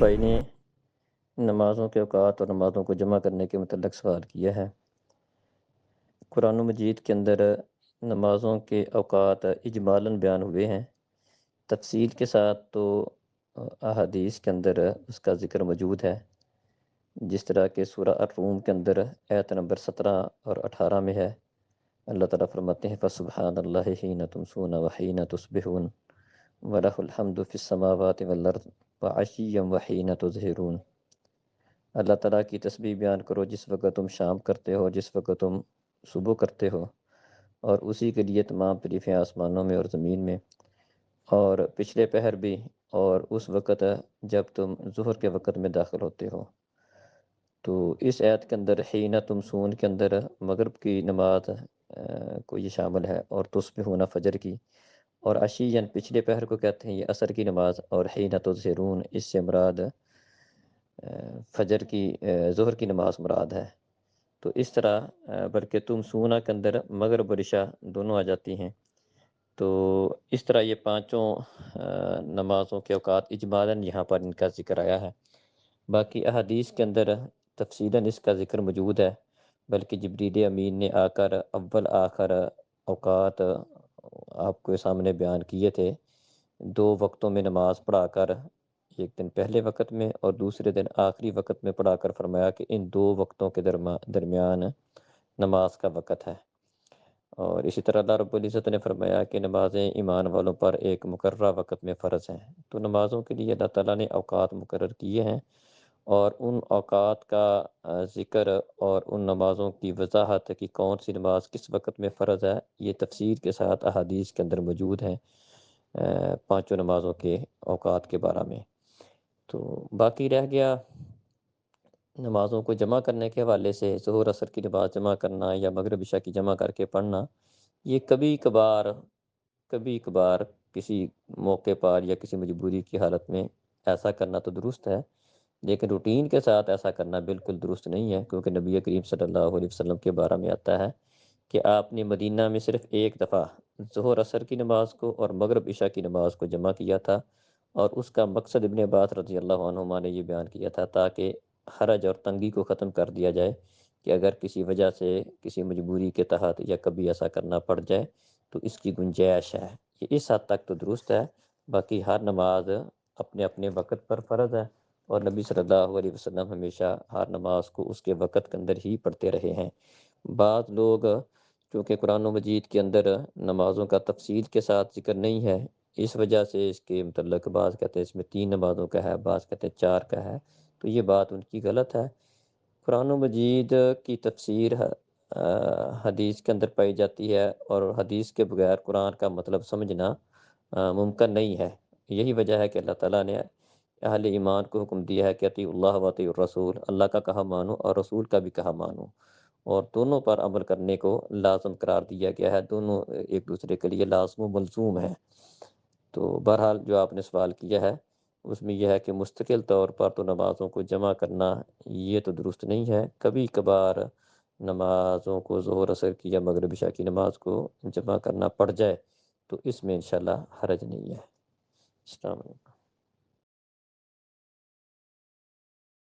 بھائی نے نمازوں کے اوقات اور نمازوں کو جمع کرنے کے متعلق سوال کیا ہے۔ قرآن مجید کے اندر نمازوں کے اوقات اجمالاً بیان ہوئے ہیں، تفصیل کے ساتھ تو احادیث کے اندر اس کا ذکر موجود ہے، جس طرح کہ سورہ الروم کے اندر آیت نمبر 17 اور 18 میں ہے۔ اللہ تعالیٰ فرماتے ہیں فَسُبْحَانَ اللَّهِ حِینَ تُمْسُونَ وَحِینَ تُصْبِحُونَ وَلَهُ الْحَمْدُ فِی السَّمَاوَاتِ وَالْأَرْضِ وَعَشِیًّا وَحِینَ تُظْہِرُونَ۔ اللہ تعالیٰ کی تسبیح بیان کرو جس وقت تم شام کرتے ہو، جس وقت تم صبح کرتے ہو، اور اسی کے لیے تمام تعریفیں آسمانوں میں اور زمین میں، اور پچھلے پہر بھی، اور اس وقت جب تم ظہر کے وقت میں داخل ہوتے ہو۔ تو اس آیت کے اندر حین تمسون کے اندر مغرب کی نماز کو یہ شامل ہے، اور تصبحون فجر کی، اور عشیًا پچھلے پہر کو کہتے ہیں یہ عصر کی نماز، اور حین تظہرون اس سے مراد فجر کی ظہر کی نماز مراد ہے۔ تو اس طرح بلکہ تم سونا کے اندر مغرب و عشاء دونوں آ جاتی ہیں۔ تو اس طرح یہ پانچوں نمازوں کے اوقات اجمالاً یہاں پر ان کا ذکر آیا ہے۔ باقی احادیث کے اندر تفصیلاً اس کا ذکر موجود ہے، بلکہ جبریل امین نے آ کر اول آخر اوقات آپ کے سامنے بیان کیے تھے، 2 وقتوں میں نماز پڑھا کر، ایک دن پہلے وقت میں اور دوسرے دن آخری وقت میں پڑھا کر فرمایا کہ ان 2 وقتوں کے درمیان نماز کا وقت ہے۔ اور اسی طرح اللہ رب العزت نے فرمایا کہ نمازیں ایمان والوں پر ایک مقررہ وقت میں فرض ہیں۔ تو نمازوں کے لیے اللہ تعالیٰ نے اوقات مقرر کیے ہیں، اور ان اوقات کا ذکر اور ان نمازوں کی وضاحت کہ کون سی نماز کس وقت میں فرض ہے، یہ تفصیل کے ساتھ احادیث کے اندر موجود ہیں پانچوں نمازوں کے اوقات کے بارے میں۔ تو باقی رہ گیا نمازوں کو جمع کرنے کے حوالے سے، ظہر عصر کی نماز جمع کرنا یا مغرب عشاء کی جمع کر کے پڑھنا، یہ کبھی کبھار کسی موقع پر یا کسی مجبوری کی حالت میں ایسا کرنا تو درست ہے، لیکن روٹین کے ساتھ ایسا کرنا بالکل درست نہیں ہے، کیونکہ نبی کریم صلی اللہ علیہ وسلم کے بارے میں آتا ہے کہ آپ نے مدینہ میں صرف ایک دفعہ ظہر عصر کی نماز کو اور مغرب عشاء کی نماز کو جمع کیا تھا، اور اس کا مقصد ابن عباس رضی اللہ عنہما نے یہ بیان کیا تھا تاکہ حرج اور تنگی کو ختم کر دیا جائے کہ اگر کسی وجہ سے کسی مجبوری کے تحت یا کبھی ایسا کرنا پڑ جائے تو اس کی گنجائش ہے۔ یہ اس حد تک تو درست ہے، باقی ہر نماز اپنے اپنے وقت پر فرض ہے، اور نبی صلی اللہ علیہ وسلم ہمیشہ ہر نماز کو اس کے وقت کے اندر ہی پڑھتے رہے ہیں۔ بعض لوگ چونکہ قرآن مجید کے اندر نمازوں کا تفصیل کے ساتھ ذکر نہیں ہے، اس وجہ سے اس کے متعلق بعض کہتے ہیں اس میں 3 نمازوں کا ہے، بعض کہتے ہیں 4 کا ہے، تو یہ بات ان کی غلط ہے۔ قرآن مجید کی تفسیر حدیث کے اندر پائی جاتی ہے، اور حدیث کے بغیر قرآن کا مطلب سمجھنا ممکن نہیں ہے۔ یہی وجہ ہے کہ اللہ تعالیٰ نے اہل ایمان کو حکم دیا ہے کہ اطیعوا اللہ و اطیعوا الرسول، اللہ کا کہا مانو اور رسول کا بھی کہا مانو، اور دونوں پر عمل کرنے کو لازم قرار دیا گیا ہے، دونوں ایک دوسرے کے لیے لازم و ملزوم ہے۔ تو بہرحال جو آپ نے سوال کیا ہے اس میں یہ ہے کہ مستقل طور پر تو نمازوں کو جمع کرنا یہ تو درست نہیں ہے، کبھی کبھار نمازوں کو ظہر عصر کی یا مغرب عشاء کی نماز کو جمع کرنا پڑ جائے تو اس میں انشاءاللہ حرج نہیں ہے۔ السلام علیکم۔